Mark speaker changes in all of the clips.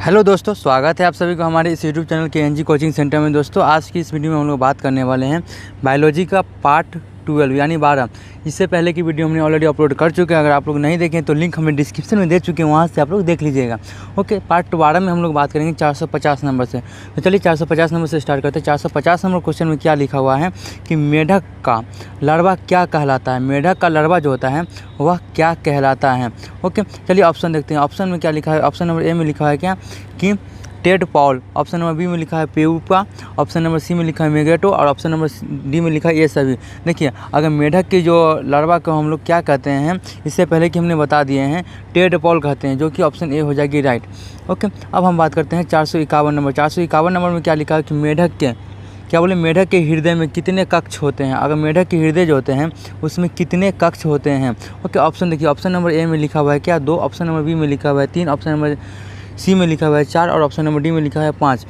Speaker 1: Hello दोस्तों, स्वागत है आप सभी को हमारे इस यूट्यूब चैनल के एनजी कोचिंग सेंटर में। दोस्तों आज की इस वीडियो में हम लोग बात करने वाले हैं बायोलॉजी का पार्ट 12 यानी 12। इससे पहले की वीडियो हमने ऑलरेडी अपलोड कर चुके हैं। अगर आप लोग नहीं देखें तो लिंक हमें डिस्क्रिप्शन में दे चुके हैं, वहाँ से आप लोग देख लीजिएगा। ओके, पार्ट 12 में हम लोग बात करेंगे 450 नंबर से। तो चलिए 450 नंबर से स्टार्ट करते हैं। 450 नंबर क्वेश्चन में क्या लिखा हुआ है कि मेढक का लार्वा क्या कहलाता है। मेढक का लार्वा जो होता है वह क्या कहलाता है। ओके, चलिए ऑप्शन देखते हैं। ऑप्शन में क्या लिखा है। ऑप्शन नंबर ए में लिखा है क्या कि टेडपॉल। ऑप्शन नंबर बी में लिखा है प्यूपा। ऑप्शन नंबर सी में लिखा है मेगेटो। और ऑप्शन नंबर डी में लिखा है ये सभी। देखिए, अगर मेढक की जो लार्वा को हम लोग क्या कहते हैं, इससे पहले कि हमने बता दिए हैं, टेडपॉल कहते हैं, जो कि ऑप्शन ए हो जाएगी राइट। ओके, अब हम बात करते हैं 451 नंबर। 451 नंबर में क्या लिखा है कि मेढक के क्या बोले मेढक के हृदय में कितने कक्ष होते हैं। अगर मेढक के हृदय जो होते हैं उसमें कितने कक्ष होते हैं। ओके, ऑप्शन देखिए। ऑप्शन नंबर ए में लिखा हुआ है क्या 2। ऑप्शन नंबर बी में लिखा हुआ है 3। ऑप्शन नंबर सी में लिखा हुआ है 4 और ऑप्शन नंबर डी में लिखा है 5।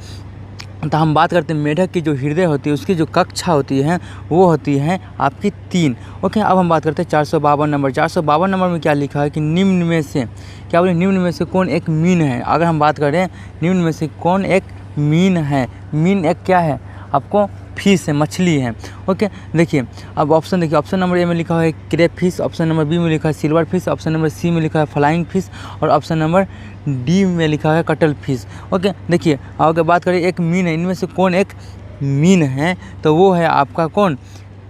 Speaker 1: तो हम बात करते हैं मेढक की जो हृदय होती है उसकी जो कक्षा होती है वो होती है आपकी 3। ओके, अब हम बात करते हैं 452 नंबर। 452 नंबर में क्या लिखा है कि निम्न में से क्या बोले निम्न में से कौन एक मीन है। अगर हम बात करें निम्न में से कौन एक मीन है। मीन एक क्या है आपको फिश है, मछली है। ओके, देखिए अब ऑप्शन देखिए। ऑप्शन नंबर ए में लिखा है carp fish. Option number B में लिखा है silver fish. Option number C में लिखा है फ्लाइंग फिश और ऑप्शन नंबर डी में लिखा है कटल फिश। ओके, देखिए अगर बात करें एक मीन है, इनमें से कौन एक मीन है तो वो है आपका कौन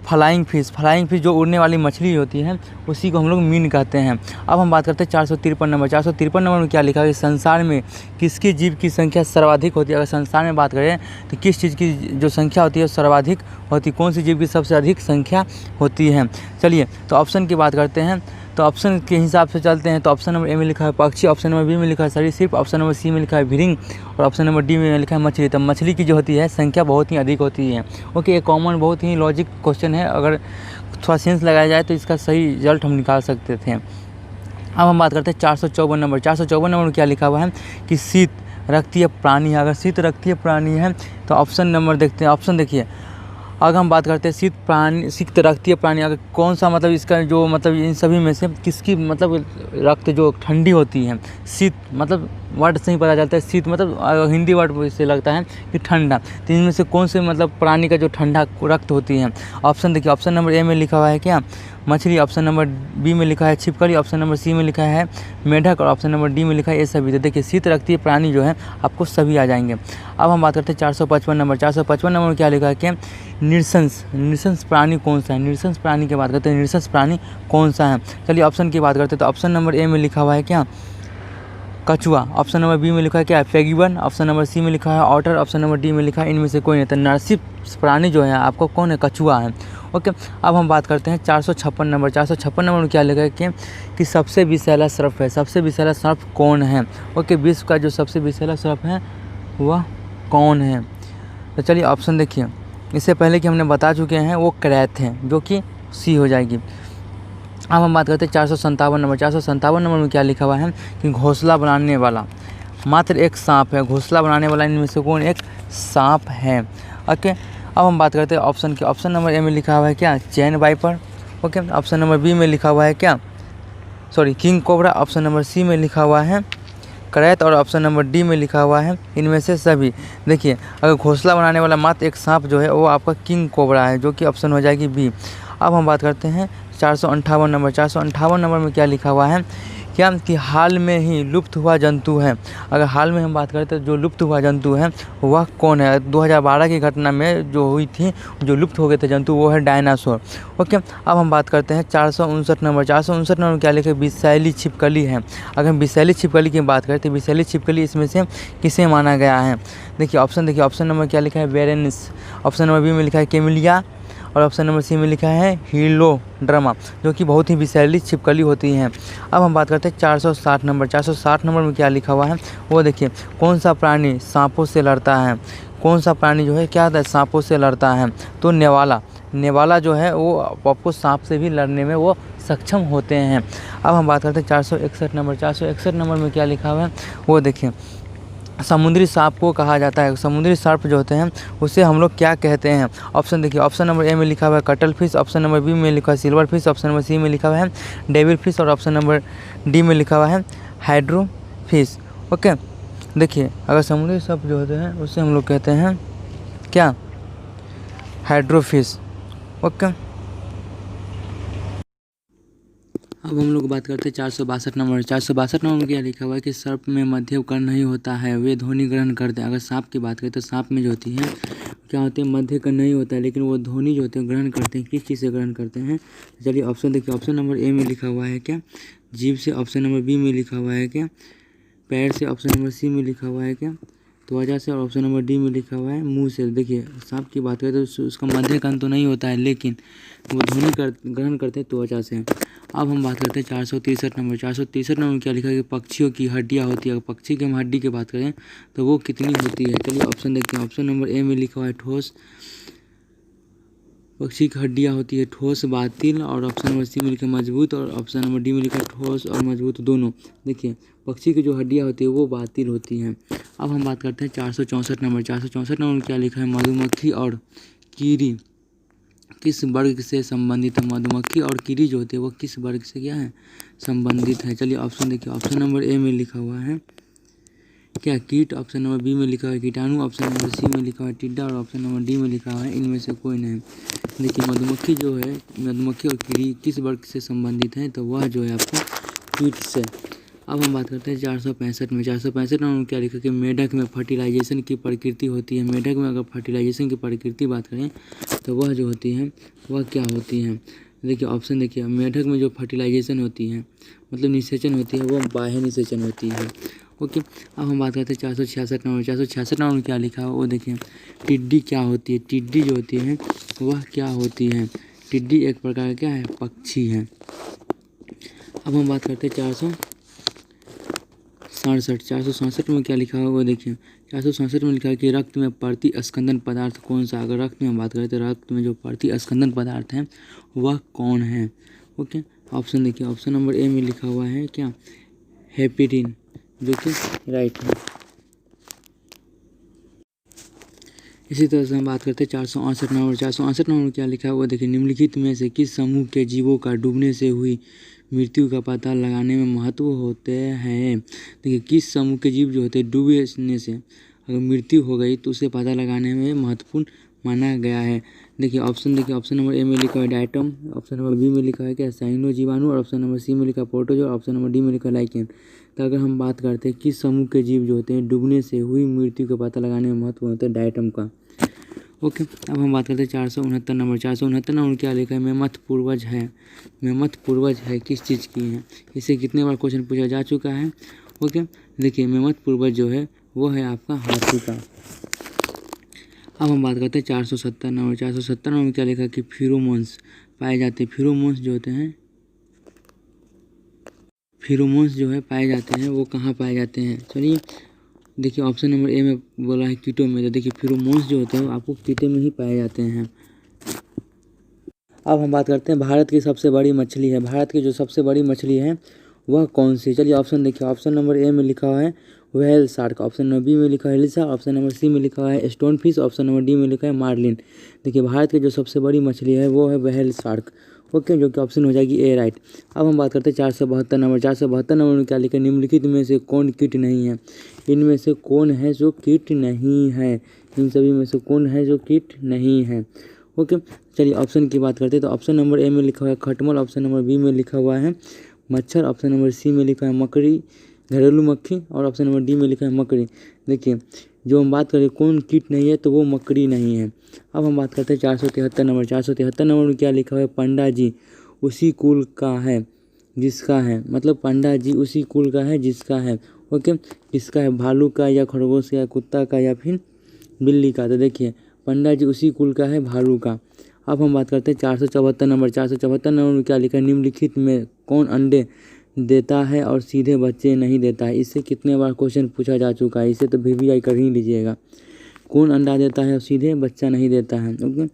Speaker 1: फ्लाइंग फिश। फ्लाइंग फिश जो उड़ने वाली मछली होती है उसी को हम लोग मीन कहते हैं। अब हम बात करते हैं 453 नंबर। 453 नंबर में क्या लिखा है कि संसार में किसकी जीव की संख्या सर्वाधिक होती है। अगर संसार में बात करें तो किस चीज़ की जो संख्या होती है सर्वाधिक होती, कौन सी जीव की सबसे अधिक संख्या होती है। चलिए तो ऑप्शन की बात करते हैं। तो ऑप्शन के हिसाब से चलते हैं। तो ऑप्शन नंबर ए में लिखा है पक्षी। ऑप्शन नंबर बी में लिखा है सरीसृप। ऑप्शन नंबर सी में लिखा है भिरिंग और ऑप्शन नंबर डी में लिखा है मछली। तो मछली की जो होती है संख्या बहुत ही अधिक होती है। ओके, ये कॉमन बहुत ही लॉजिक क्वेश्चन है। अगर थोड़ा सेंस लगाया जाए तो इसका सही रिजल्ट हम निकाल सकते थे। अब हम बात करते हैं 454 नंबर। 454 नंबर में क्या लिखा हुआ है कि शीत रक्तीय प्राणी है। अगर शीत रक्तीय प्राणी है तो ऑप्शन नंबर देखते हैं। ऑप्शन देखिए, अगर हम बात करते हैं शीत रक्तीय प्राणी, अगर कौन सा मतलब इसका जो मतलब इन सभी में से किसकी मतलब रक्त जो ठंडी होती है। शीत मतलब वर्ड से ही पता चलता है। शीत मतलब हिंदी वर्ड से लगता है कि ठंडा। तो इनमें से कौन से मतलब प्राणी का जो ठंडा रक्त होती है। ऑप्शन देखिए। ऑप्शन नंबर ए में लिखा हुआ है क्या मछली। ऑप्शन नंबर बी में लिखा है छिपकली। ऑप्शन नंबर सी में लिखा है मेढक और ऑप्शन नंबर डी में लिखा है ये सभी। तो देखिए शीत रक्तीय प्राणी जो है आपको सभी आ जाएंगे। अब हम बात करते हैं 455 नंबर। 455 नंबर में क्या लिखा है कि निरसंस प्राणी कौन सा है। निरसंस प्राणी की बात करते हैं, निरसंस प्राणी कौन सा है। चलिए ऑप्शन की बात करते हैं। तो ऑप्शन नंबर ए में लिखा हुआ है क्या कछुआ। ऑप्शन नंबर बी में लिखा है क्या पेंगुइन। ऑप्शन नंबर सी में लिखा है ऑटर। ऑप्शन नंबर डी में लिखा है इनमें से कोई नहीं। तो नरसिंह प्राणी जो है आपको कौन है, कछुआ है। ओके, अब हम बात करते हैं 456 नंबर। 456 नंबर में क्या लिखा है कि सबसे विषैला सर्प है। सबसे विषैला सर्प कौन है। ओके, विश्व का जो सबसे विषैला सर्प है वह कौन है। तो चलिए ऑप्शन देखिए। इससे पहले कि हमने बता चुके हैं वो क्रैत हैं, जो कि सी हो जाएगी। अब हम बात करते हैं 457 नंबर। 457 नंबर में क्या लिखा हुआ है कि घोंसला बनाने वाला मात्र एक सांप है। घोंसला बनाने वाला इनमें से कौन एक सांप है। ओके, अब हम बात करते हैं ऑप्शन की। ऑप्शन नंबर ए में लिखा हुआ है क्या chain viper. Okay, option number B में लिखा हुआ है क्या king cobra. Option number C में लिखा हुआ है करैत और ऑप्शन नंबर डी में लिखा हुआ है इनमें से सभी। देखिए, अगर घोंसला बनाने वाला मात्र एक सांप जो है वो आपका किंग कोबरा है, जो कि ऑप्शन हो जाएगी बी। अब हम बात करते हैं 458 नंबर। 458 नंबर में क्या लिखा हुआ है क्या कि हाल में ही लुप्त हुआ जंतु है। अगर हाल में हम बात करें तो जो लुप्त हुआ जंतु है वह कौन है। 2012 की घटना में जो हुई थी, जो लुप्त हो गए थे जंतु, वो है डायनासोर। ओके, अब हम बात करते हैं 459 नंबर। 459 नंबर में क्या लिखा है विषैली छिपकली है। अगर हम विषैली छिपकली की बात करें तो विषैली छिपकली इसमें से किसे माना गया है। देखिए ऑप्शन नंबर क्या लिखा है बेरेनिस। ऑप्शन नंबर बी में लिखा है केमिलिया और ऑप्शन नंबर सी में लिखा है हीलोड्रमा, जो कि बहुत ही विषैली छिपकली होती हैं। अब हम बात करते हैं 460 नंबर। 460 नंबर में क्या लिखा हुआ है वो देखिए, कौन सा प्राणी सांपों से लड़ता है। कौन सा प्राणी जो है क्या होता है सांपों से लड़ता है। तो नेवाला जो है वो आपको सांप से भी लड़ने में वो सक्षम होते हैं। अब हम बात करते हैं 461 नंबर। 461 नंबर में क्या लिखा हुआ है वो देखिए, समुद्री सांप को कहा जाता है। समुद्री सांप जो होते हैं उसे हम लोग क्या कहते हैं। ऑप्शन देखिए। ऑप्शन नंबर ए में लिखा हुआ है cuttle fish. Option number B में लिखा है silver fish. Option number C में लिखा हुआ है डेविल फिश और ऑप्शन नंबर डी में लिखा हुआ है हाइड्रो फिश। ओके, देखिए अगर समुद्री सर्प जो होते हैं उससे हम लोग कहते हैं क्या, हाइड्रोफिश। ओके, अब हम लोग बात करते हैं 462 नंबर। 462 नंबर में क्या लिखा हुआ है कि सर्प में मध्य कर्ण नहीं होता है, वे ध्वनि ग्रहण करते हैं। अगर सांप की बात करें तो सांप में जो होती है क्या होती है, मध्य कर्ण नहीं होता है, लेकिन वो ध्वनि जो होते हैं ग्रहण करते हैं। किस चीज़ से ग्रहण करते हैं? चलिए ऑप्शन देखिए, ऑप्शन नंबर ए में लिखा हुआ है क्या, जीभ से। ऑप्शन नंबर बी में लिखा हुआ है क्या, पैर से। ऑप्शन नंबर सी में लिखा हुआ है क्या, त्वचा से। और ऑप्शन नंबर डी में लिखा हुआ है मुंह से। देखिए सांप की बात करें तो उसका मध्य कर्ण तो नहीं होता है, लेकिन वो ध्वनि ग्रहण करते हैं त्वचा से। अब हम बात करते हैं 463 नंबर। 463 नंबर में क्या लिखा है कि पक्षियों की हड्डियाँ होती है। अगर पक्षी की हम हड्डी की बात करें तो वो कितनी होती है? चलिए ऑप्शन देखते हैं। ऑप्शन नंबर ए में लिखा हुआ है ठोस, पक्षी की हड्डियाँ होती है ठोस, बातिल। और ऑप्शन नंबर सी में लिखा है मजबूत। और ऑप्शन नंबर डी में लिखा है ठोस और मजबूत दोनों। देखिए पक्षी की जो हड्डियाँ होती है वो बातिल होती हैं। अब हम बात करते हैं 464 नंबर। 464 नंबर में क्या लिखा है, मधुमक्खी और कीड़ी किस वर्ग से संबंधित है? मधुमक्खी और कीड़ी जो होती है वो किस वर्ग से क्या है, संबंधित है? चलिए ऑप्शन देखिए। ऑप्शन नंबर ए में लिखा हुआ है क्या, कीट। ऑप्शन नंबर बी में लिखा हुआ है कीटाणु। ऑप्शन नंबर सी में लिखा हुआ है टिड्डा। और ऑप्शन नंबर डी में लिखा हुआ है इनमें से कोई नहीं। देखिए मधुमक्खी जो है, मधुमक्खी और कीड़ी किस वर्ग से संबंधित है? तो वह जो है आपको कीट से। अब हम बात करते हैं 465 में। 465 में क्या लिखा कि मेढक में फर्टिलाइजेशन की प्रकृति होती है। मेढक में अगर फर्टिलाइजेशन की प्रकृति बात करें तो वह जो होती है वह क्या होती है? देखिए ऑप्शन देखिए, मेढक में जो फर्टिलाइजेशन होती है मतलब निषेचन होती है वह बाह्य निषेचन होती है। ओके, अब हम बात करते हैं 466 नंबर। 466 नंबर में क्या लिखा है वो देखिए, टिड्डी क्या होती है? टिड्डी जो होती है वह क्या होती है? टिड्डी एक प्रकार का क्या है, पक्षी है। अब हम बात करते हैं 467 में क्या लिखा हुआ वो देखिए। 467 में लिखा है कि रक्त में प्रतिस्कंदन पदार्थ कौन सा? अगर रक्त में हम बात करें तो रक्त में जो प्रतिस्कंदन पदार्थ है वह कौन है? ओके, ऑप्शन देखिए। ऑप्शन नंबर ए में लिखा हुआ है क्या, हेपेरिन, जो कि राइट है। इसी तरह से हम बात करते हैं 468 नंबर। 468 नंबर में क्या लिखा है वो देखिए, निम्नलिखित में से किस समूह के जीवों का डूबने से हुई मृत्यु का पता लगाने में महत्व होते हैं? देखिए किस समूह के जीव जो होते हैं डूबने से अगर मृत्यु हो गई तो उसे पता लगाने में महत्वपूर्ण माना गया है। देखिए ऑप्शन देखिए। ऑप्शन नंबर ए में लिखा है डायटम। ऑप्शन नंबर बी में लिखा है क्या, साइनो जीवाणु। और ऑप्शन नंबर सी में लिखा है प्रोटोजोआ। ऑप्शन नंबर डी में लिखा है लाइकेन। तो अगर हम बात करते हैं किस समूह के जीव जो होते हैं डूबने से हुई मृत्यु का पता लगाने में महत्व होता है, डायटम का। ओके, अब हम बात करते हैं 469 नंबर। 469 नंबर क्या लिखा है, मेमथ पूर्वज है। मेमथ पूर्वज है किस चीज़ की है? इससे कितने बार क्वेश्चन पूछा जा चुका है। ओके, देखिए मेमथ पूर्वज जो है वो है आपका हाथी का। अब हम बात करते हैं 470 नंबर। 470 नंबर में क्या लिखा है कि फेरोमोन्स पाए जाते हैं। फेरोमोन्स जो होते हैं, फेरोमोन्स जो है पाए जाते हैं वो कहाँ पाए जाते हैं? चलिए देखिए ऑप्शन नंबर ए में बोला है कीटों में। तो देखिए फेरोमोन्स जो होते हैं आपको कीटे में ही पाए जाते हैं। अब हम बात करते हैं भारत की सबसे बड़ी मछली है। भारत की जो सबसे बड़ी मछली है वह कौन सी? चलिए ऑप्शन देखिए। ऑप्शन नंबर ए में लिखा हुआ है whale shark. Option number B में लिखा है हिल्सा। ऑप्शन नंबर सी में लिखा है stone fish. Option number D में लिखा है मार्लिन। देखिए भारत की जो सबसे बड़ी मछली है वो है व्हेल शार्क। ओके, जो कि ऑप्शन हो जाएगी ए राइट। अब हम बात करते हैं 472 नंबर। 472 नंबर में क्या लिखा है, निम्नलिखित में से कौन कीट नहीं है? इनमें से कौन है जो कीट नहीं है? इन सभी में से कौन है जो कीट नहीं है? ओके, चलिए ऑप्शन की बात करते हैं। तो ऑप्शन नंबर ए में लिखा हुआ है खटमल। ऑप्शन नंबर बी में लिखा हुआ है मच्छर। ऑप्शन नंबर सी में लिखा है मकड़ी, घरेलू मक्खी। और ऑप्शन नंबर डी में लिखा है मकड़ी। देखिए जो हम बात करें कौन कीट नहीं है तो वो मकड़ी नहीं है। अब हम बात करते हैं 473 नंबर। 473 नंबर में क्या लिखा हुआ है, पंडा जी उसी कुल का है जिसका है। मतलब पंडा जी उसी कुल का है जिसका है। ओके, किसका है, भालू का या खरगोश या कुत्ता का या फिर बिल्ली का? तो देखिए पंडा जी उसी कुल का है, भालू का। अब हम बात करते हैं 474 नंबर। 474 नंबर में क्या लिखा है, निम्नलिखित में कौन अंडे देता है और सीधे बच्चे नहीं देता है? इससे कितने बार क्वेश्चन पूछा जा चुका है, इसे तो VVI कर ही लीजिएगा। कौन अंडा देता है और सीधे बच्चा नहीं देता है? ओके,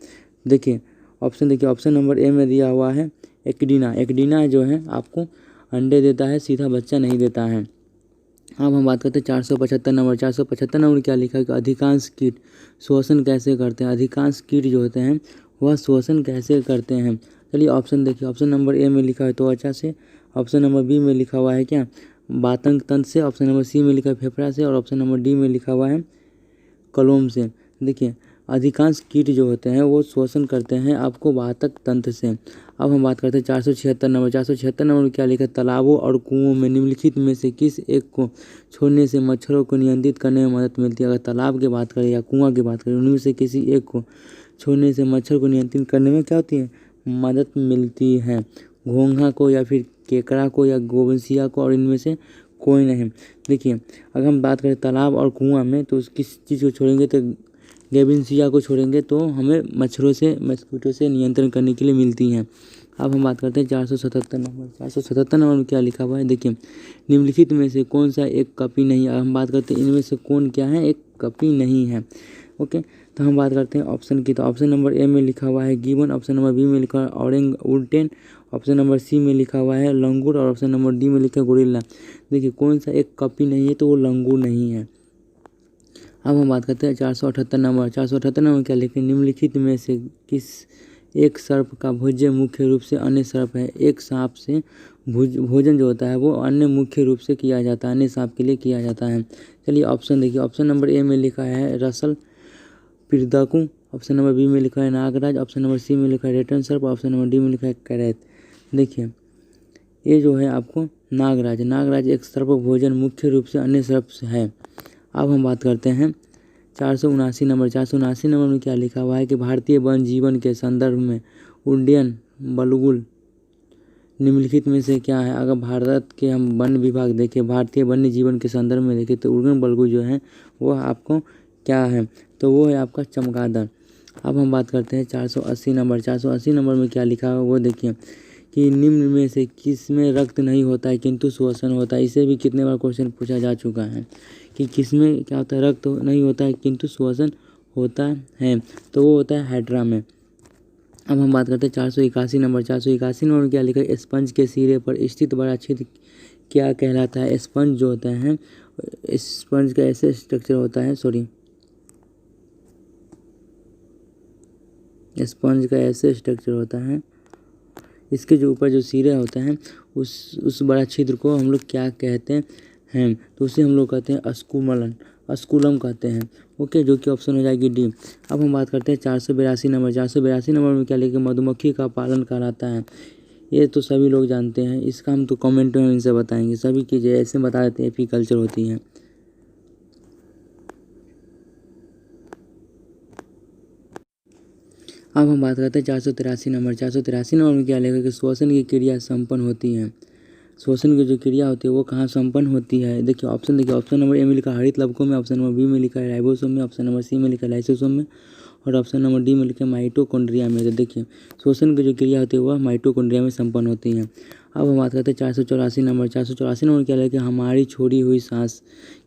Speaker 1: देखिए ऑप्शन देखिए। ऑप्शन नंबर ए में दिया हुआ है एक्डिना। एक्डिना जो है आपको अंडे देता है, सीधा बच्चा नहीं देता है। अब हम बात करते हैं 475 नंबर। 475 नंबर क्या लिखा है कि अधिकांश कीट श्वसन कैसे करते हैं? अधिकांश कीट जो होते हैं वह श्वसन कैसे करते हैं? चलिए ऑप्शन देखिए। ऑप्शन नंबर ए में लिखा है त्वचा से। ऑप्शन नंबर बी में लिखा हुआ है क्या, बातंग तंत्र से, ऑप्शन नंबर सी में लिखा है फेफड़ा से, और ऑप्शन नंबर डी में लिखा हुआ है कलोम से। देखिए अधिकांश कीट जो होते हैं वो शोषण करते हैं आपको वातक तंत्र से। अब हम बात करते हैं 476 नंबर। 476 नंबर में क्या लिखा है, तालाबों और कुओं में निम्नलिखित में से किस एक को छोड़ने से मच्छरों को नियंत्रित करने में मदद मिलती है। अगर तालाब की बात करें या कुआं की बात करें, उनमें से किसी एक को छोड़ने से मच्छर को नियंत्रित करने में क्या होती है, मदद मिलती है। घोंघा को या फिर केकड़ा को या गोवंशिया को, और इनमें से कोई नहीं। देखिए अगर हम बात करें तालाब और कुआं में, तो किस चीज़ को छोड़ेंगे, तो गेबिनसिया को छोड़ेंगे तो हमें मस्कीटो से नियंत्रण करने के लिए मिलती हैं। अब हम बात करते हैं 477 नंबर। 477 नंबर में क्या लिखा हुआ है, देखिए निम्नलिखित में से कौन सा एक कपी नहीं है। हम बात करते हैं इनमें से कौन क्या है, एक कपी नहीं है। ओके, तो हम बात करते हैं ऑप्शन की। तो ऑप्शन नंबर ए में लिखा हुआ है गिबन, ऑप्शन नंबर बी में लिखा हुआ है ऑरेंग उल्टेन, ऑप्शन नंबर सी में लिखा हुआ है लंगूर, और ऑप्शन नंबर डी में लिखा है गोरिल्ला। देखिए कौन सा एक कपी नहीं है, तो वो लंगूर नहीं है। अब हम बात करते हैं 478 नंबर। 478 नंबर क्या लिखे, निम्नलिखित में से किस एक सर्प का भोज्य मुख्य रूप से अन्य सर्प है। एक सांप से भोजन जो होता है वो अन्य मुख्य रूप से किया जाता है, अन्य सांप के लिए किया जाता है। चलिए ऑप्शन देखिए, ऑप्शन नंबर ए में लिखा है रसल पिरदाकू, ऑप्शन नंबर बी में लिखा है नागराज, ऑप्शन नंबर सी में लिखा है रेटन सर्प, ऑप्शन नंबर डी में लिखा है करैत। देखिए ये जो है आपको नागराज एक सर्प भोजन मुख्य रूप से अन्य सर्प है। अब हम बात करते हैं 479 नंबर। 479 नंबर में क्या लिखा हुआ है कि भारतीय वन जीवन के संदर्भ में उड्डयन बलगुल निम्नलिखित में से क्या है। अगर भारत के हम वन विभाग देखें, भारतीय वन्य जीवन के संदर्भ में देखें, तो उड्डयन बलगुल जो है वो आपको क्या है, तो वो है आपका चमगादड़। अब हम बात करते हैं 480 नंबर। 480 नंबर में क्या लिखा हुआ है वो देखिए कि निम्न में से किस में रक्त नहीं होता है किंतु श्वसन होता है। इसे भी कितने बार क्वेश्चन पूछा जा चुका है कि किस में क्या होता है, रक्त नहीं होता है किंतु श्वसन होता है, तो वो होता है हाइड्रा में। अब हम बात करते हैं 481 नंबर। 481 नंबर में क्या लिखा है, स्पंज के सिरे पर स्थित बड़ा छिद्र क्या कहलाता है। स्पंज जो होता है, स्पंज का ऐसे स्ट्रक्चर होता है, स्पंज का ऐसे स्ट्रक्चर होता है, इसके जो ऊपर जो सिरे होते हैं उस बड़ा छिद्र को हम लोग क्या कहते हैं, तो उसे हम लोग कहते हैं अस्कुलम कहते हैं। ओके, जो कि ऑप्शन हो जाएगी डी। अब हम बात करते हैं 482 नंबर। 482 नंबर में क्या लिखा, मधुमक्खी का पालन कहलाता है। ये तो सभी लोग जानते हैं, इसका हम तो कमेंट में इनसे बताएंगे, सभी चीज़ें ऐसे बता देते हैं, एपीकल्चर होती हैं। अब हम बात करते हैं 483 नंबर। 483 नंबर में क्या लिखा कि श्वसन की क्रिया संपन्न होती है। श्वसन की जो क्रिया होती है वो कहाँ संपन्न होती है। देखिए ऑप्शन नंबर ए में लिखा है हरित लवकों में, ऑप्शन नंबर बी में लिखा है राइबोसोम में, ऑप्शन नंबर सी में लिखा है लाइसोसोम में, और ऑप्शन नंबर डी में लिखा है माइटोकॉन्ड्रिया में। तो देखिए श्वसन की जो क्रिया होती है वह माइटोकॉन्ड्रिया में संपन्न होती है। अब हम बात करते हैं 484 नंबर। 484 नंबर क्या लिखा है, हमारी छोड़ी हुई सांस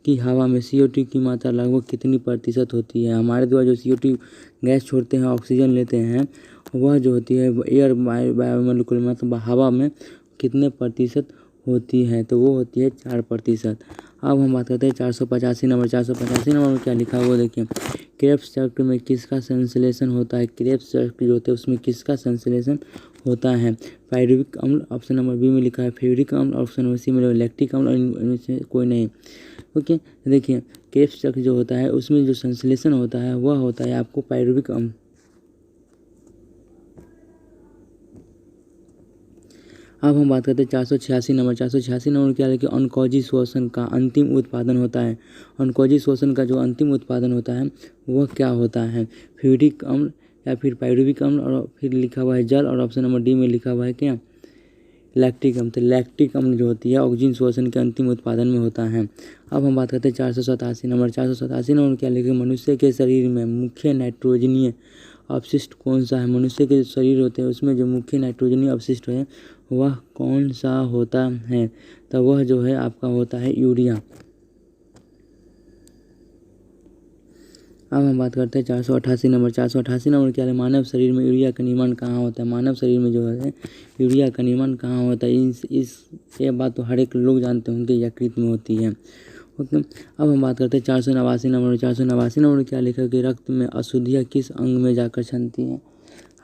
Speaker 1: की हवा में CO2 की मात्रा लगभग कितनी प्रतिशत होती है। हमारे द्वारा जो CO2 गैस छोड़ते हैं, ऑक्सीजन लेते हैं, वह जो होती है एयर बायोमोलिकुलर मतलब हवा में कितने प्रतिशत होती है, तो वो होती है 4%। अब हम बात करते हैं 485 नंबर। 485 नंबर में क्या लिखा है वो देखिए, क्रेब्स चक्र में किसका संश्लेषण होता है। क्रेब्स चक्र जो होते हैं उसमें किसका संश्लेषण होता है, पायरुविक अम्ल, ऑप्शन नंबर बी में लिखा है फेरिक अम्ल, ऑप्शन नंबर सी में लैक्टिक अम्ल, और इनमें से कोई नहीं। ओके, देखिए क्रेब्स चक्र जो होता है उसमें जो संश्लेषण होता है वह होता है आपको पायरुविक अम्ल। अब हम बात करते हैं 486 नंबर। 486 नंबर क्या है कि ऑनकोजी श्वसन का अंतिम उत्पादन होता है। ऑनकोजी श्वसन का जो अंतिम उत्पादन होता है वह क्या होता है, फ्यूरिक अम्ल या फिर पायरुविक अम्ल, और फिर लिखा हुआ है जल, और ऑप्शन नंबर डी में लिखा हुआ है क्या, लैक्टिक अम्ल। तो लैक्टिक अम्ल जो होती है ऑक्सीजन श्वसन के अंतिम उत्पादन में होता है। अब हम बात करते हैं 487 नंबर। 487 नंबर क्या लिखे, मनुष्य के शरीर में मुख्य नाइट्रोजनीय अपशिष्ट कौन सा है। मनुष्य के जो शरीर होते हैं उसमें जो मुख्य नाइट्रोजनीय अपशिष्ट है वह कौन सा होता है, तो वह जो है आपका होता है यूरिया। अब हम बात करते हैं 488 नंबर। 488 नंबर क्या है, मानव शरीर में यूरिया का निर्माण कहाँ होता है। मानव शरीर में जो है यूरिया का निर्माण कहाँ होता है, ये बात तो हर एक लोग जानते होंगे, यकृत में होती है। ओके, अब हम बात करते हैं 489 नंबर। 489 नंबर क्या लिखा है कि रक्त में अशुद्धियाँ किस अंग में जाकर छनती हैं।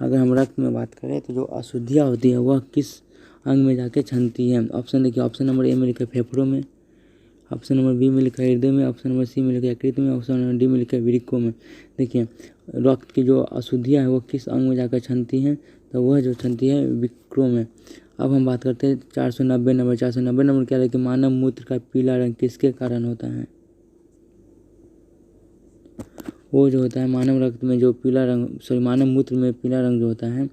Speaker 1: अगर हम रक्त में बात करें तो जो अशुद्धियाँ होती है वह किस अंग में जाके छनती है। ऑप्शन देखिए, ऑप्शन नंबर ए में लिखा है फेफड़ों में, ऑप्शन नंबर बी में लिखा है हृदय में, ऑप्शन नंबर सी में लिखा है यकृत में, ऑप्शन नंबर डी में लिखा है वृक्कों में। देखिए रक्त की जो अशुद्धियाँ हैं वो किस अंग में जाकर छनती हैं, तो वह जो छनती है वृक्कों में। अब हम बात करते हैं 490 नंबर। 490 नंबर क्या है कि मानव मूत्र का पीला रंग किसके कारण होता है। वो जो होता है मानव रक्त में जो पीला रंग, मानव मूत्र में पीला रंग जो होता है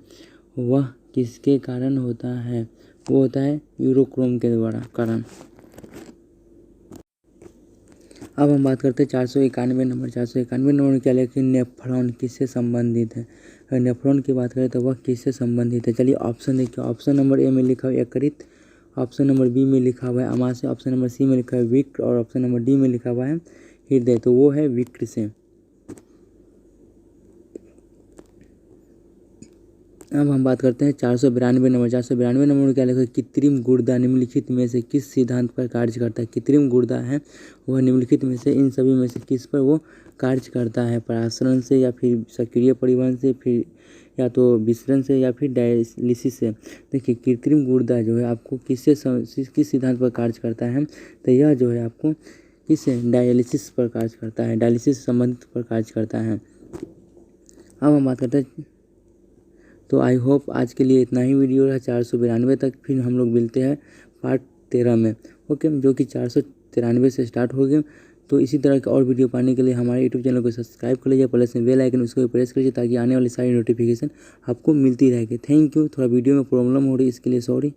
Speaker 1: वह किसके कारण होता है, वो होता है यूरोक्रोम के द्वारा कारण। अब हम बात करते हैं 491 नंबर। 491 नंबर में क्या लिखा है नेफ्रॉन किससे संबंधित है। अगर नेफ्रॉन की बात करें तो वह किससे संबंधित है। चलिए ऑप्शन देखिए, ऑप्शन नंबर ए में लिखा हुआ है यकृत, ऑप्शन नंबर बी में लिखा हुआ है अमाशय, ऑप्शन नंबर सी में लिखा है वृक्क और ऑप्शन नंबर डी में लिखा हुआ है हृदय, तो वो है वृक्क से। अब हम बात करते हैं 492 नंबर। 492 नंबर में क्या लिखा है कृत्रिम गुर्दा निम्नलिखित में से किस सिद्धांत पर कार्य करता है। कृत्रिम गुर्दा है वह निम्नलिखित में से इन सभी में से किस पर वो कार्य करता है, परासरण से या फिर सक्रिय परिवहन से, फिर या तो विसरण से या फिर डायलिसिस से। देखिए कृत्रिम गुर्दा जो है आपको किस सिद्धांत पर कार्य करता है, तो यह जो है आपको किस डायलिसिस पर कार्य करता है, डायलिसिस संबंधित पर कार्य करता है। अब हम बात करते हैं, तो आई होप आज के लिए इतना ही वीडियो है 492 तक, फिर हम लोग मिलते हैं पार्ट 13 में। ओके, जो कि 493 से स्टार्ट हो गए। तो इसी तरह के और वीडियो पाने के लिए हमारे यूट्यूब चैनल को सब्सक्राइब कर लीजिए, प्लस में बेल आइकन उसको भी प्रेस करिए ताकि आने वाली सारी नोटिफिकेशन आपको मिलती रहेगी। Thank you. थोड़ा वीडियो में प्रॉब्लम हो रही है इसके लिए सॉरी।